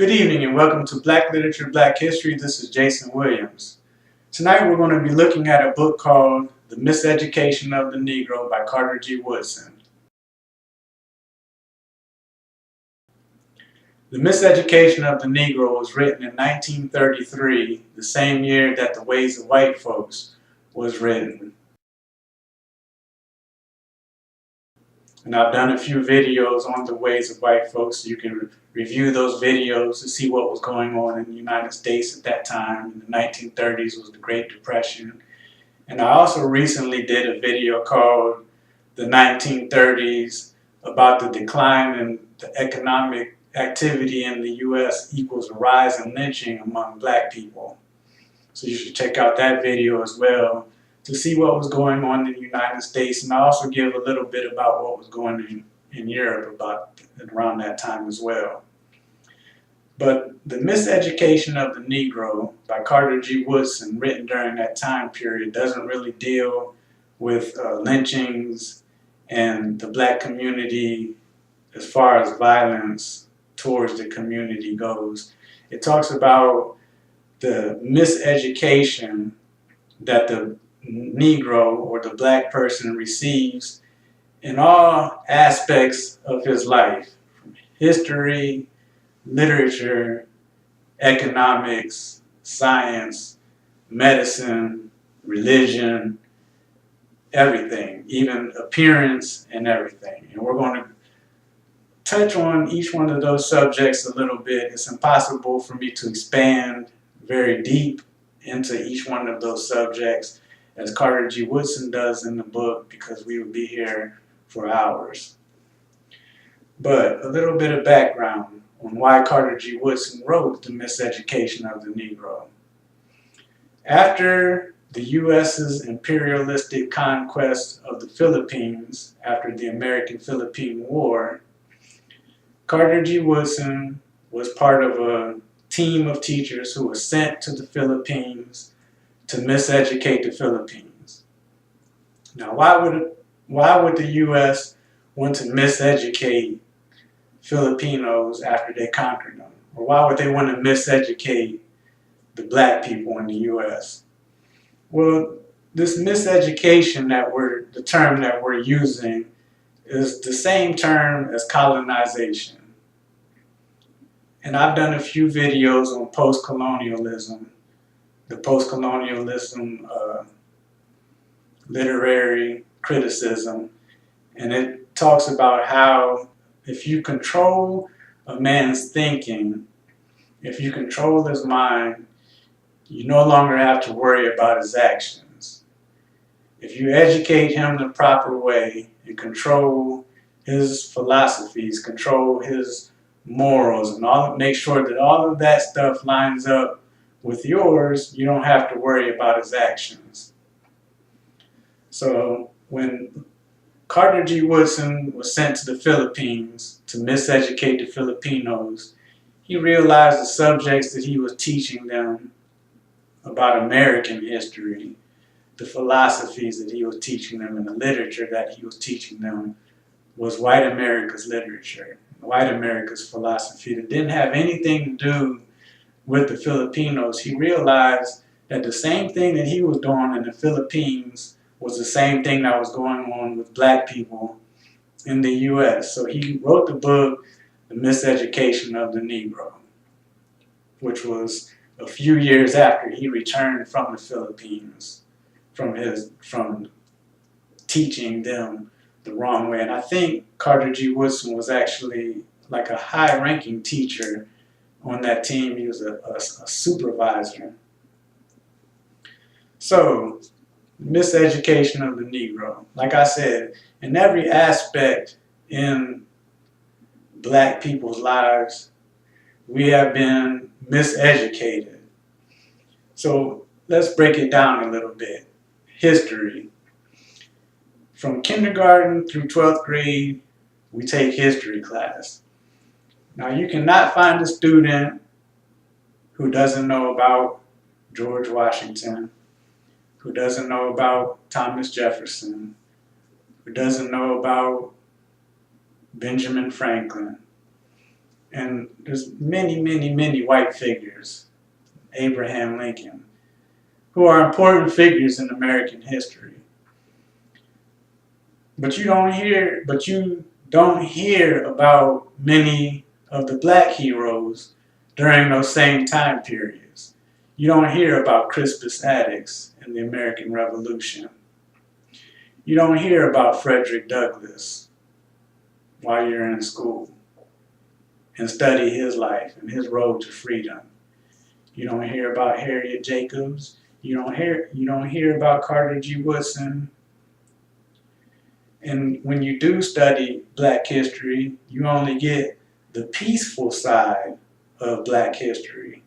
Good evening and welcome to Black Literature, Black History. This is Jason Williams. Tonight we're going to be looking at a book called The Miseducation of the Negro by Carter G. Woodson. The Miseducation of the Negro was written in 1933, the same year that The Ways of White Folks was written. And I've done a few videos on the ways of white folks, so you can review those videos to see what was going on in the United States at that time. In the 1930s was the Great Depression. And I also recently did a video called The 1930s about the decline in the economic activity in the U.S. equals a rise in lynching among black people. So you should check out that video as well to see what was going on in the United States, and I also give a little bit about what was going on in Europe about around that time as well. But The Miseducation of the Negro by Carter G. Woodson, written during that time period, doesn't really deal with lynchings and the black community as far as violence towards the community goes. It talks about the miseducation that the Negro or the black person receives in all aspects of his life, from history, literature, economics, science, medicine, religion, everything, even appearance and everything. And we're going to touch on each one of those subjects a little bit. It's impossible for me to expand very deep into each one of those subjects as Carter G. Woodson does in the book, because we would be here for hours. But a little bit of background on why Carter G. Woodson wrote The Miseducation of the Negro. After the U.S.'s imperialistic conquest of the Philippines after the American-Philippine War, Carter G. Woodson was part of a team of teachers who were sent to the Philippines to miseducate the Philippines. Now, why would the U.S. want to miseducate Filipinos after they conquered them? Or why would they want to miseducate the black people in the U.S.? Well, this miseducation the term that we're using, is the same term as colonization. And I've done a few videos on post-colonialism, the post-colonialism literary criticism, and it talks about how if you control a man's thinking, if you control his mind, you no longer have to worry about his actions. If you educate him the proper way and control his philosophies, control his morals, and make sure that all of that stuff lines up with yours, you don't have to worry about his actions. So when Carter G. Woodson was sent to the Philippines to miseducate the Filipinos, he realized the subjects that he was teaching them about American history, the philosophies that he was teaching them, and the literature that he was teaching them was white America's literature, white America's philosophy that didn't have anything to do with the Filipinos. He realized that the same thing that he was doing in the Philippines was the same thing that was going on with black people in the U.S. So he wrote the book, The Miseducation of the Negro, which was a few years after he returned from the Philippines, from teaching them the wrong way. And I think Carter G. Woodson was actually like a high-ranking teacher on that team. He was a supervisor. So, miseducation of the Negro. Like I said, in every aspect in black people's lives, we have been miseducated. So let's break it down a little bit. History. From kindergarten through 12th grade, we take history class. Now, you cannot find a student who doesn't know about George Washington, who doesn't know about Thomas Jefferson, who doesn't know about Benjamin Franklin, And there's many, many, many white figures, Abraham Lincoln, who are important figures in American history. But you don't hear about many of the black heroes during those same time periods. You don't hear about Crispus Attucks and the American Revolution. You don't hear about Frederick Douglass while you're in school and study his life and his road to freedom. You don't hear about Harriet Jacobs. You don't hear about Carter G. Woodson. And when you do study black history, you only get the peaceful side of black history.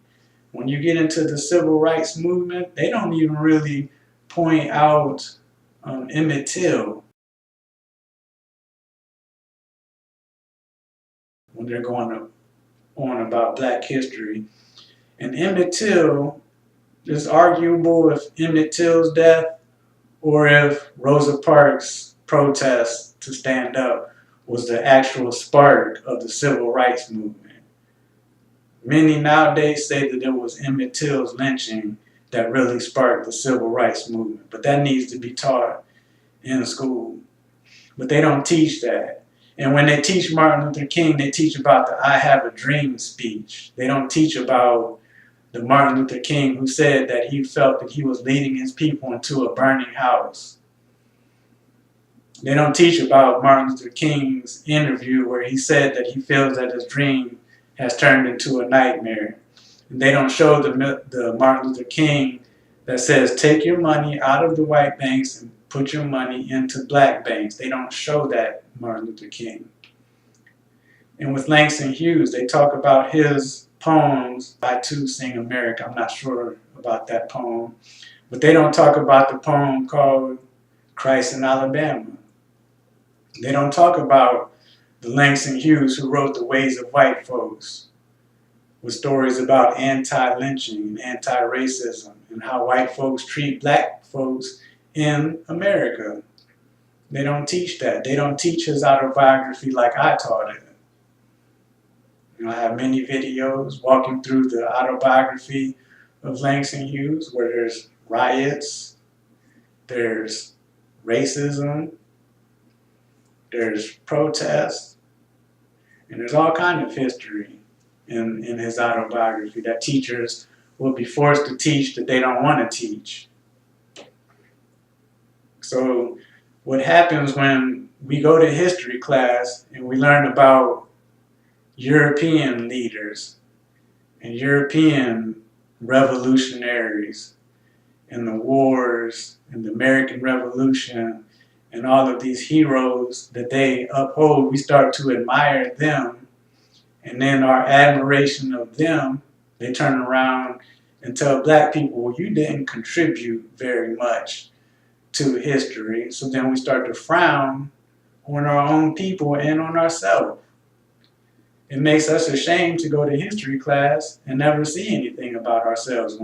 When you get into the civil rights movement, they don't even really point out Emmett Till when they're going on about black history. And Emmett Till, it's arguable if Emmett Till's death or if Rosa Parks' protest to stand up was the actual spark of the civil rights movement. Many nowadays say that it was Emmett Till's lynching that really sparked the civil rights movement, but that needs to be taught in school. But they don't teach that. And when they teach Martin Luther King, they teach about the I Have a Dream speech. They don't teach about the Martin Luther King who said that he felt that he was leading his people into a burning house. They don't teach about Martin Luther King's interview where he said that he feels that his dream has turned into a nightmare. And they don't show the Martin Luther King that says, take your money out of the white banks and put your money into black banks. They don't show that Martin Luther King. And with Langston Hughes, they talk about his poems, I Too Sing America. I'm not sure about that poem. But they don't talk about the poem called Christ in Alabama. They don't talk about the Langston Hughes who wrote The Ways of White Folks, with stories about anti-lynching and anti-racism and how white folks treat black folks in America. They don't teach that. They don't teach his autobiography like I taught it. I have many videos walking through the autobiography of Langston Hughes where there's riots, there's racism, there's protests, and there's all kinds of history in his autobiography that teachers will be forced to teach that they don't want to teach. So what happens when we go to history class and we learn about European leaders and European revolutionaries and the wars and the American Revolution and all of these heroes that they uphold, we start to admire them. And then our admiration of them, they turn around and tell black people, well, you didn't contribute very much to history. So then we start to frown on our own people and on ourselves. It makes us ashamed to go to history class and never see anything about ourselves.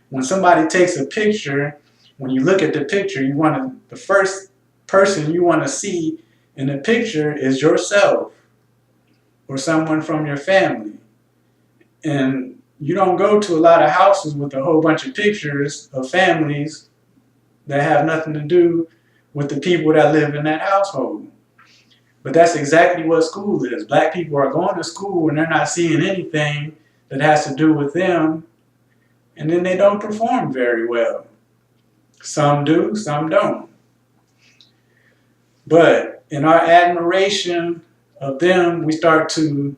When somebody takes a picture, when you look at the picture, the first person you want to see in the picture is yourself or someone from your family. And you don't go to a lot of houses with a whole bunch of pictures of families that have nothing to do with the people that live in that household. But that's exactly what school is. Black people are going to school and they're not seeing anything that has to do with them, and then they don't perform very well. Some do, some don't. But in our admiration of them, we start to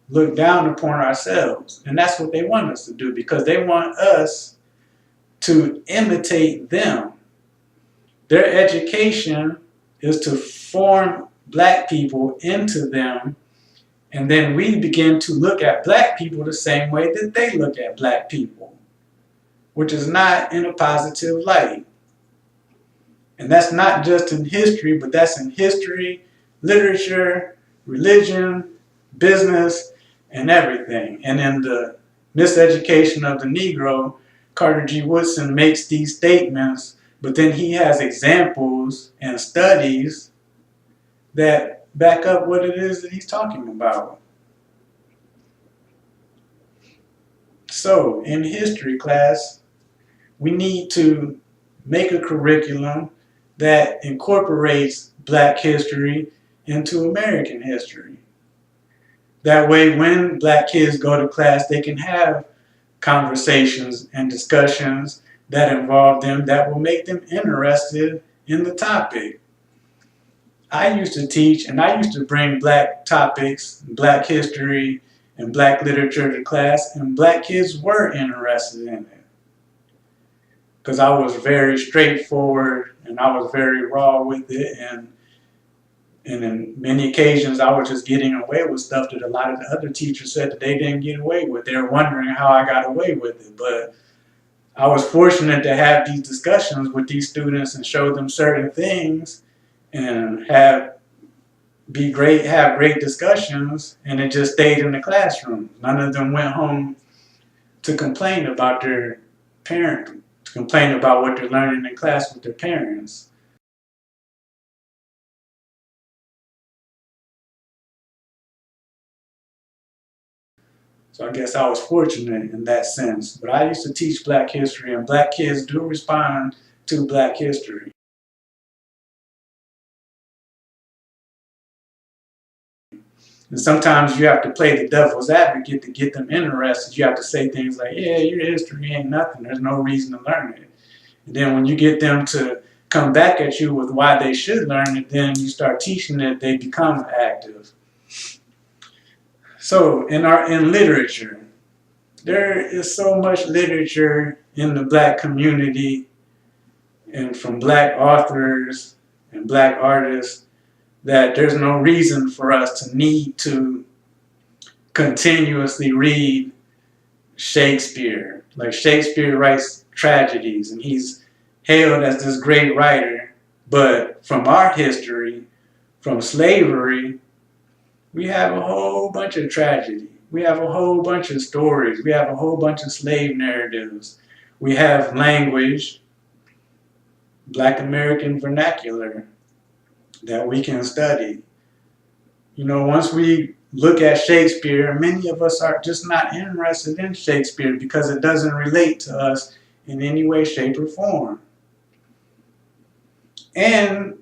look down upon ourselves. And that's what they want us to do, because they want us to imitate them. Their education is to form black people into them, and then we begin to look at black people the same way that they look at black people, which is not in a positive light. And that's not just in history, but that's in history, literature, religion, business, and everything. And in the miseducation of the Negro, Carter G. Woodson makes these statements, but then he has examples and studies that back up what it is that he's talking about. So in history class, we need to make a curriculum that incorporates Black history into American history. That way, when Black kids go to class, they can have conversations and discussions that involve them that will make them interested in the topic. I used to teach and I used to bring Black topics, Black history, and Black literature to class, and Black kids were interested in it. Because I was very straightforward and I was very raw with it, and in many occasions I was just getting away with stuff that a lot of the other teachers said that they didn't get away with. They were wondering how I got away with it, but I was fortunate to have these discussions with these students and show them certain things and have great discussions, and it just stayed in the classroom. None of them went home to complain about their parent, to complain about what they're learning in class with their parents. So I guess I was fortunate in that sense. But I used to teach Black history, and Black kids do respond to Black history. And sometimes you have to play the devil's advocate to get them interested. You have to say things like, yeah, your history ain't nothing. There's no reason to learn it. And then when you get them to come back at you with why they should learn it, then you start teaching it, they become active. So in literature, there is so much literature in the Black community and from Black authors and Black artists that there's no reason for us to need to continuously read Shakespeare. Like, Shakespeare writes tragedies and he's hailed as this great writer, but from our history, from slavery, we have a whole bunch of tragedy. We have a whole bunch of stories. We have a whole bunch of slave narratives. We have language, Black American vernacular, that we can study. You know, once we look at Shakespeare, many of us are just not interested in Shakespeare because it doesn't relate to us in any way, shape, or form. And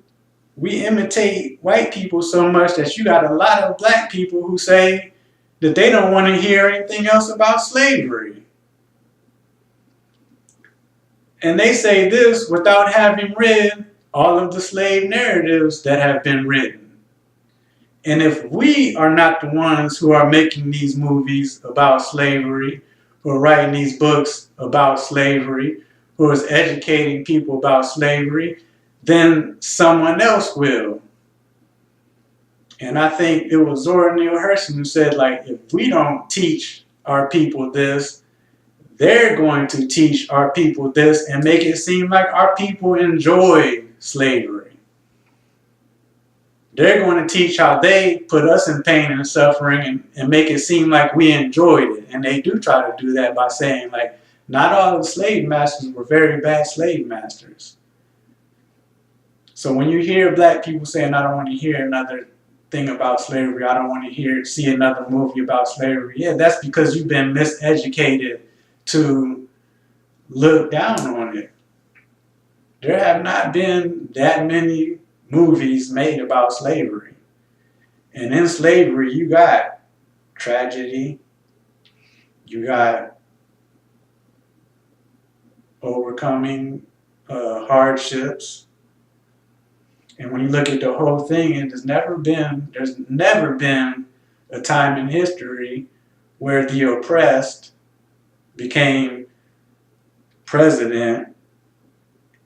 we imitate white people so much that you got a lot of Black people who say that they don't want to hear anything else about slavery. And they say this without having read all of the slave narratives that have been written. And if we are not the ones who are making these movies about slavery, who are writing these books about slavery, who is educating people about slavery, then someone else will. And I think it was Zora Neale Hurston who said, like, if we don't teach our people this, they're going to teach our people this and make it seem like our people enjoy slavery. They're going to teach how they put us in pain and suffering and make it seem like we enjoyed it. And they do try to do that by saying, like, not all of the slave masters were very bad slave masters. So when you hear Black people saying, I don't want to hear another thing about slavery, I don't want to see another movie about slavery, yeah, that's because you've been miseducated to look down on it. There have not been that many movies made about slavery. And in slavery, you got tragedy, you got overcoming hardships. And when you look at the whole thing, there's never been a time in history where the oppressed became president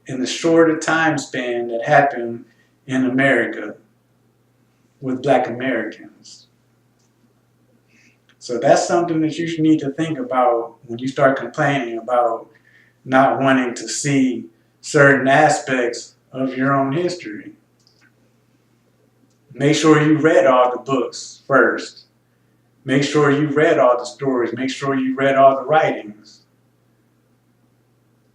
in the shorter time span that happened in America with Black Americans. So that's something that you need to think about when you start complaining about not wanting to see certain aspects of your own history. Make sure you read all the books first. Make sure you read all the stories. Make sure you read all the writings.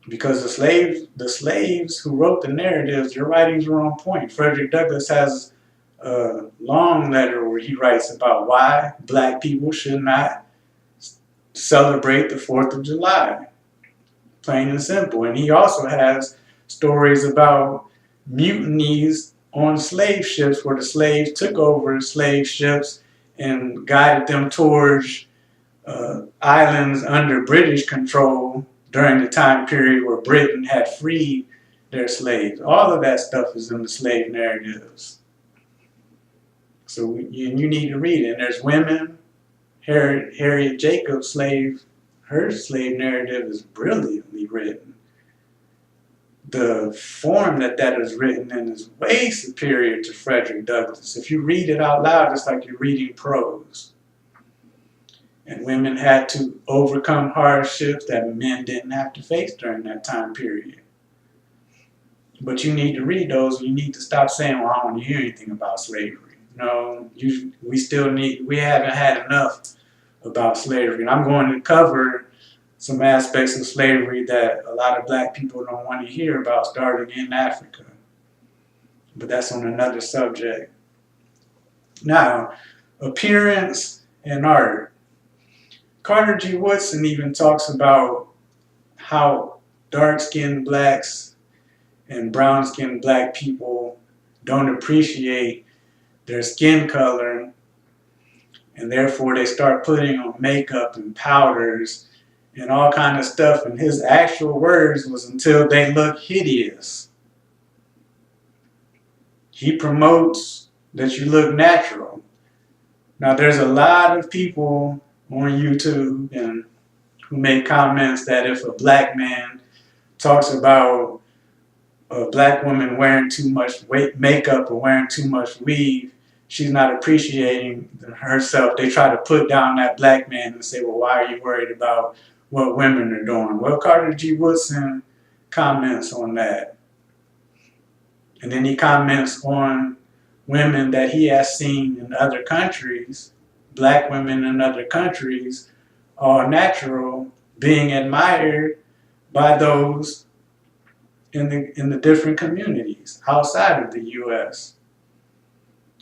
Because the slaves who wrote the narratives, their writings were on point. Frederick Douglass has a long letter where he writes about why Black people should not celebrate the 4th of July, plain and simple. And he also has stories about mutinies on slave ships where the slaves took over slave ships and guided them towards islands under British control during the time period where Britain had freed their slaves. All of that stuff is in the slave narratives. So you need to read it. And there's women. Harriet Jacobs' her slave narrative is brilliantly written. The form that is written in is way superior to Frederick Douglass. If you read it out loud, it's like you're reading prose. And women had to overcome hardships that men didn't have to face during that time period. But you need to read those. You need to stop saying, well, I don't want to hear anything about slavery. No, we haven't had enough about slavery. And I'm going to cover some aspects of slavery that a lot of black people don't want to hear about, starting in Africa. But that's on another subject. Now, appearance and art. Carter G. Woodson even talks about how dark-skinned blacks and brown-skinned black people don't appreciate their skin color, and therefore they start putting on makeup and powders and all kind of stuff. And his actual words was, until they look hideous. He promotes that you look natural. Now there's a lot of people on YouTube and who make comments that if a black man talks about a black woman wearing too much makeup or wearing too much weave, she's not appreciating herself. They try to put down that black man and say, well, why are you worried about what women are doing? Well, Carter G. Woodson comments on that. And then he comments on women that he has seen in other countries, black women in other countries, are natural, being admired by those in the different communities outside of the U.S.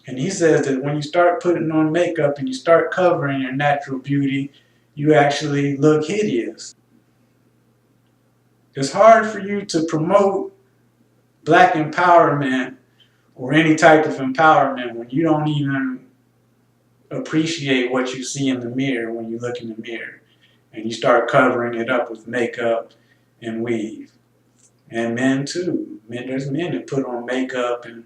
And he says that when you start putting on makeup and you start covering your natural beauty, you actually look hideous. It's hard for you to promote black empowerment or any type of empowerment when you don't even appreciate what you see in the mirror when you look in the mirror and you start covering it up with makeup and weave. And men too. There's men that put on makeup and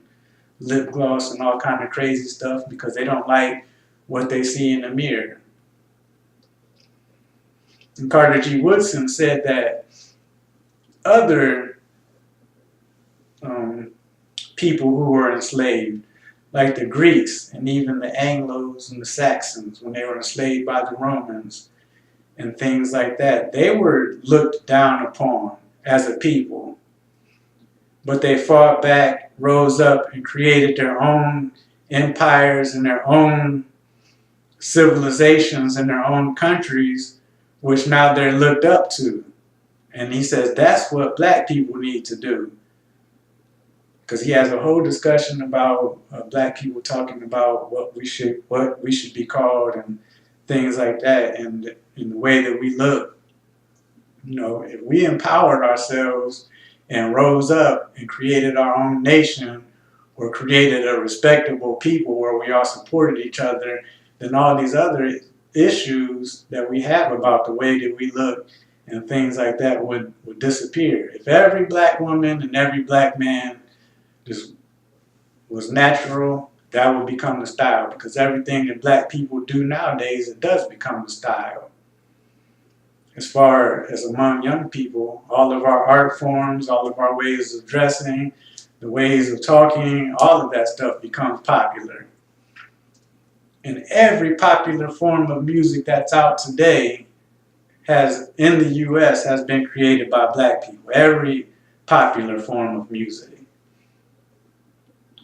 lip gloss and all kind of crazy stuff because they don't like what they see in the mirror. And Carter G. Woodson said that other people who were enslaved, like the Greeks and even the Anglos and the Saxons, when they were enslaved by the Romans and things like that, they were looked down upon as a people. But they fought back, rose up, and created their own empires and their own civilizations in their own countries, which now they're looked up to. And he says that's what black people need to do. Because he has a whole discussion about black people talking about what we should be called and things like that, and in the way that we look. You know, if we empowered ourselves and rose up and created our own nation or created a respectable people where we all supported each other, then all these other issues that we have about the way that we look and things like that would disappear. If every black woman and every black man just was natural, that would become the style, because everything that black people do nowadays, it does become the style. As far as among young people, all of our art forms, all of our ways of dressing, the ways of talking, all of that stuff becomes popular. And every popular form of music that's out today in the U.S. has been created by black people. Every popular form of music.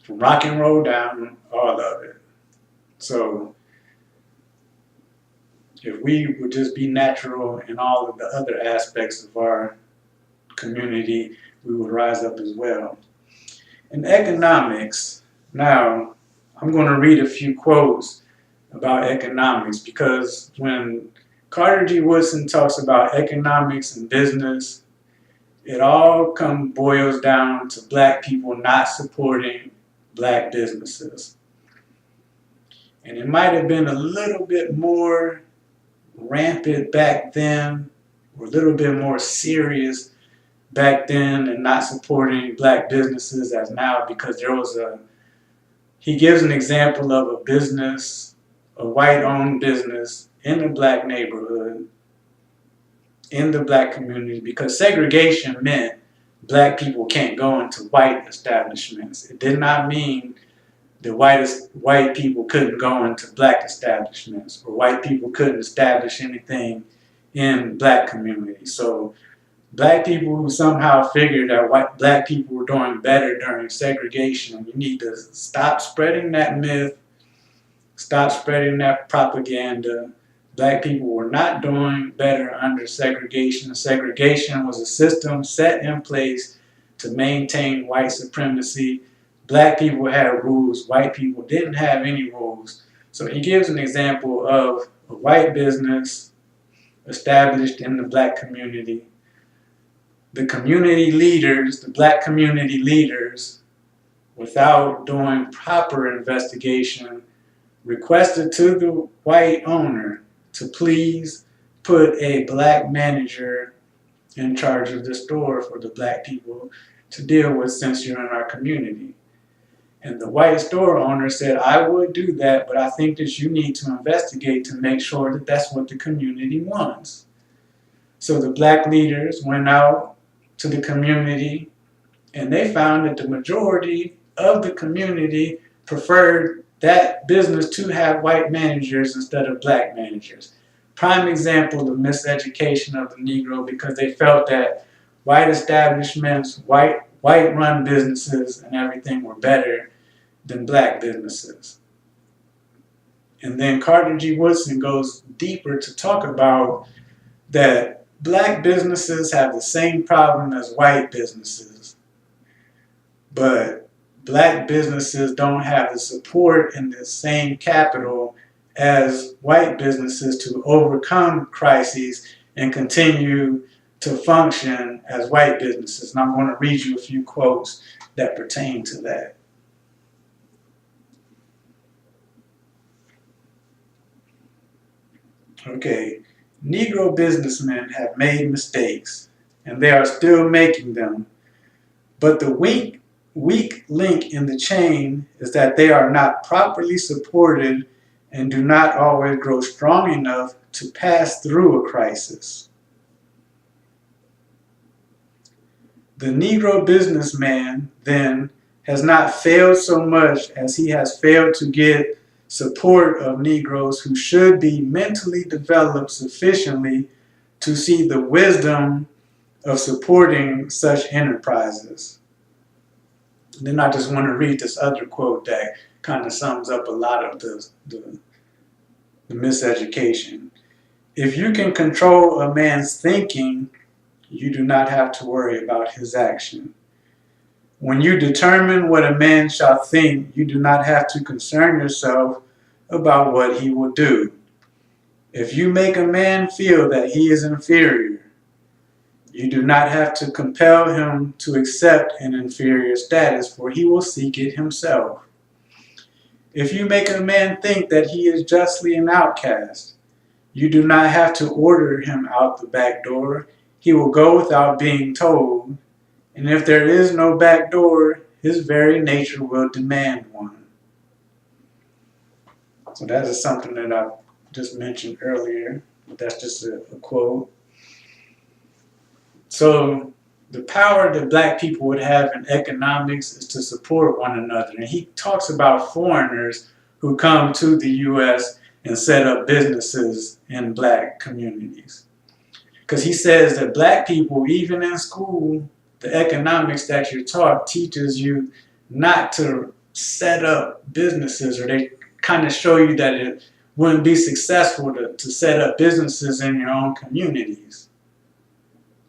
From rock and roll down, all of it. So if we would just be natural in all of the other aspects of our community, we would rise up as well. In economics, now I'm going to read a few quotes about economics, because when Carter G. Woodson talks about economics and business. It all boils down to black people not supporting black businesses. And it might have been a little bit more rampant back then, or a little bit more serious back then and not supporting black businesses as now, because he gives an example of a business, a white-owned business in a black neighborhood, in the black community, because segregation meant black people can't go into white establishments. It did not mean that white people couldn't go into black establishments, or white people couldn't establish anything in black communities. So black people who somehow figured that black people were doing better during segregation, you need to stop spreading that myth, stop spreading that propaganda. Black people were not doing better under segregation. Segregation was a system set in place to maintain white supremacy. Black people had rules, white people didn't have any rules. So he gives an example of a white business established in the black community. The community leaders, the black community leaders, without doing proper investigation, requested to the white owner to please put a black manager in charge of the store for the black people to deal with, since you're in our community. And the white store owner said, I would do that, but I think that you need to investigate to make sure that that's what the community wants. So the black leaders went out to the community, and they found that the majority of the community preferred that business to have white managers instead of black managers. Prime example of miseducation of the Negro, because they felt that white establishments, white-run businesses and everything were better than black businesses. And then Carter G. Woodson goes deeper to talk about that black businesses have the same problem as white businesses, but black businesses don't have the support and the same capital as white businesses to overcome crises and continue to function as white businesses. And I'm going to read you a few quotes that pertain to that. Okay, Negro businessmen have made mistakes, and they are still making them. But the weak link in the chain is that they are not properly supported and do not always grow strong enough to pass through a crisis. The Negro businessman, then, has not failed so much as he has failed to get support of Negroes who should be mentally developed sufficiently to see the wisdom of supporting such enterprises. And then I just want to read this other quote that kind of sums up a lot of the miseducation. If you can control a man's thinking, you do not have to worry about his action. When you determine what a man shall think, you do not have to concern yourself about what he will do. If you make a man feel that he is inferior, you do not have to compel him to accept an inferior status, for he will seek it himself. If you make a man think that he is justly an outcast, you do not have to order him out the back door. He will go without being told, and if there is no back door, his very nature will demand one. So that is something that I just mentioned earlier, but that's just a quote. So the power that black people would have in economics is to support one another. And he talks about foreigners who come to the U.S. and set up businesses in black communities. Because he says that black people, even in school, the economics that you're taught teaches you not to set up businesses, or they kind of show you that it wouldn't be successful to set up businesses in your own communities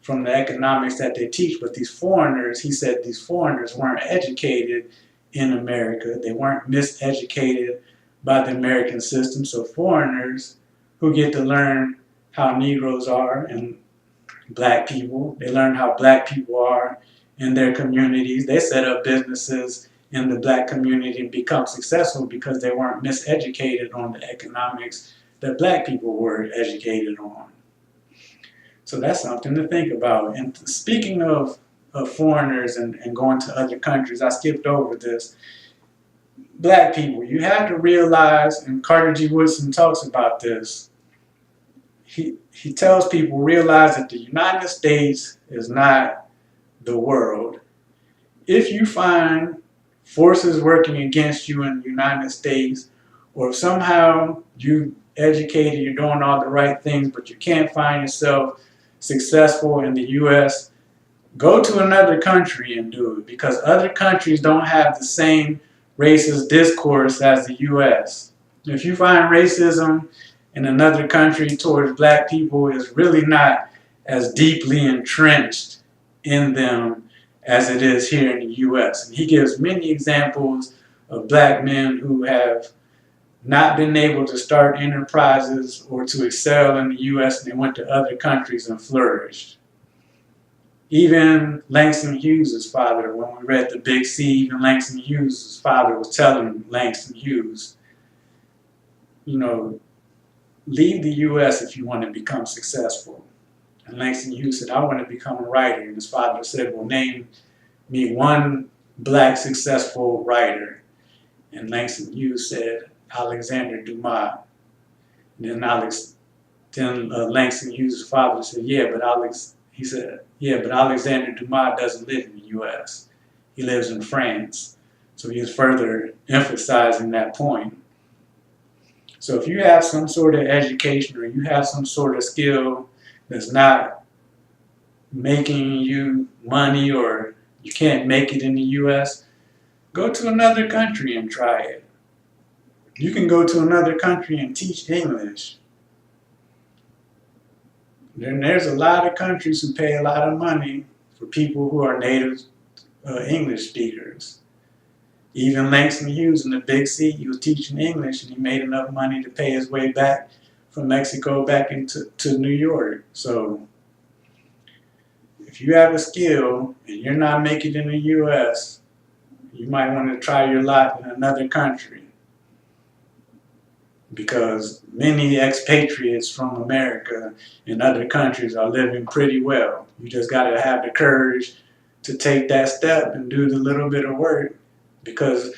from the economics that they teach. But these foreigners, he said these foreigners weren't educated in America. They weren't miseducated by the American system. So foreigners who get to learn how Negroes are and black people. They learn how black people are in their communities. They set up businesses in the black community and become successful because they weren't miseducated on the economics that black people were educated on. So that's something to think about. And speaking of foreigners and going to other countries, I skipped over this. Black people, you have to realize, and Carter G. Woodson talks about this, he tells people, realize that the United States is not the world. If you find forces working against you in the United States, or if somehow you educated, you're doing all the right things, but you can't find yourself successful in the U.S., go to another country and do it, because other countries don't have the same racist discourse as the U.S. If you find racism in another country towards black people, is really not as deeply entrenched in them as it is here in the U.S. And he gives many examples of black men who have not been able to start enterprises or to excel in the U.S. and they went to other countries and flourished. Even Langston Hughes' father, when we read The Big C, even Langston Hughes' father was telling Langston Hughes, you know, leave the U.S. if you want to become successful. And Langston Hughes said, I want to become a writer. And his father said, well, name me one black successful writer. And Langston Hughes said, Alexander Dumas. And then Langston Hughes' father said, but Alexander Dumas doesn't live in the U.S. He lives in France. So he is further emphasizing that point. So if you have some sort of education or you have some sort of skill that's not making you money or you can't make it in the U.S., go to another country and try it. You can go to another country and teach English. Then there's a lot of countries who pay a lot of money for people who are native English speakers. Even Langston Hughes in the Big C, he was teaching English and he made enough money to pay his way back from Mexico back into New York. So if you have a skill and you're not making it in the U.S., you might want to try your luck in another country, because many expatriates from America and other countries are living pretty well. You just got to have the courage to take that step and do the little bit of work, because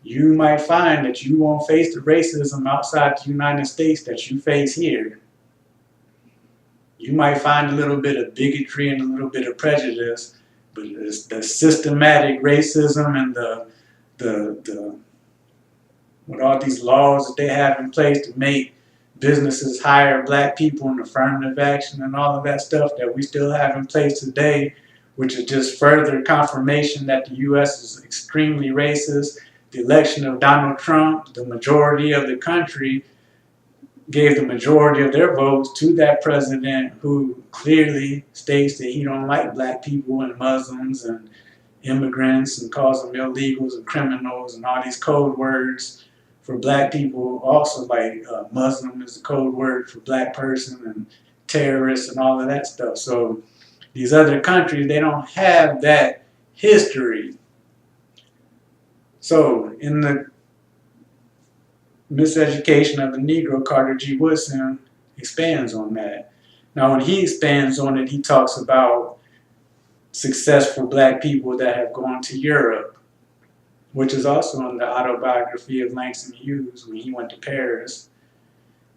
you might find that you won't face the racism outside the United States that you face here. You might find a little bit of bigotry and a little bit of prejudice, but it's the systematic racism and the with all these laws that they have in place to make businesses hire black people and affirmative action and all of that stuff that we still have in place today, which is just further confirmation that the U.S. is extremely racist. The election of Donald Trump, the majority of the country gave the majority of their votes to that president who clearly states that he don't like black people and Muslims and immigrants and calls them illegals and criminals and all these code words for black people. Also, like Muslim is the code word for black person, and terrorists and all of that stuff. So these other countries, they don't have that history. So in the Miseducation of the Negro, Carter G. Woodson expands on that. Now when he expands on it, he talks about successful black people that have gone to Europe, which is also in the autobiography of Langston Hughes when he went to Paris.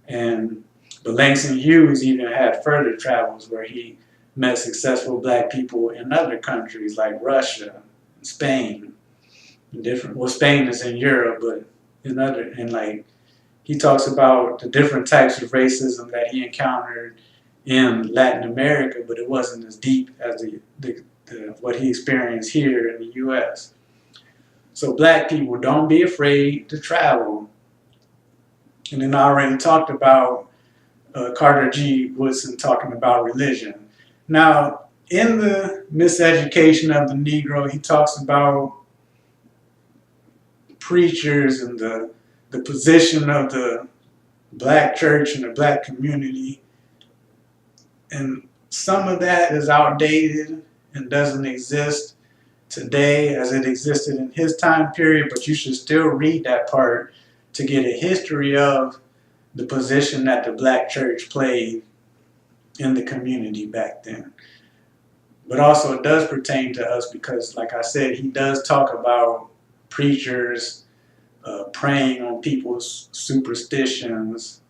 But Langston Hughes even had further travels where he met successful black people in other countries like Russia and Spain. Spain is in Europe, but he talks about the different types of racism that he encountered in Latin America, but it wasn't as deep as what he experienced here in the U.S. So black people, don't be afraid to travel. And then I already talked about Carter G. Woodson talking about religion. Now, in the Miseducation of the Negro, he talks about preachers and the position of the black church and the black community And some of that is outdated and doesn't exist today as it existed in his time period, but you should still read that part to get a history of the position that the black church played in the community back then. But also it does pertain to us because, like I said, he does talk about preachers preying on people's superstitions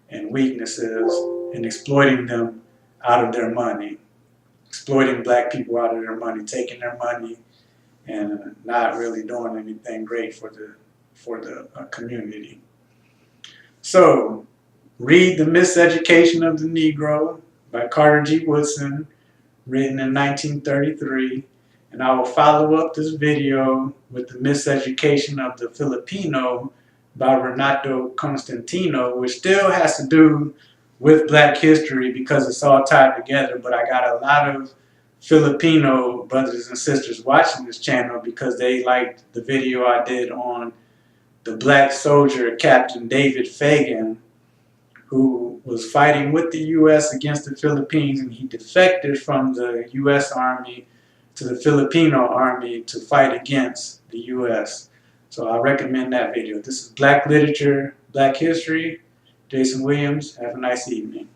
and weaknesses and exploiting them out of their money, exploiting black people out of their money, taking their money and not really doing anything great for the community. So, read The Miseducation of the Negro by Carter G. Woodson, written in 1933, and I will follow up this video with The Miseducation of the Filipino by Renato Constantino, which still has to do with black history because it's all tied together, but I got a lot of Filipino brothers and sisters watching this channel because they liked the video I did on the black soldier Captain David Fagan, who was fighting with the U.S. against the Philippines, and he defected from the U.S. Army to the Filipino Army to fight against the U.S. So I recommend that video. This is Black Literature, Black History. Jason Williams. Have a nice evening.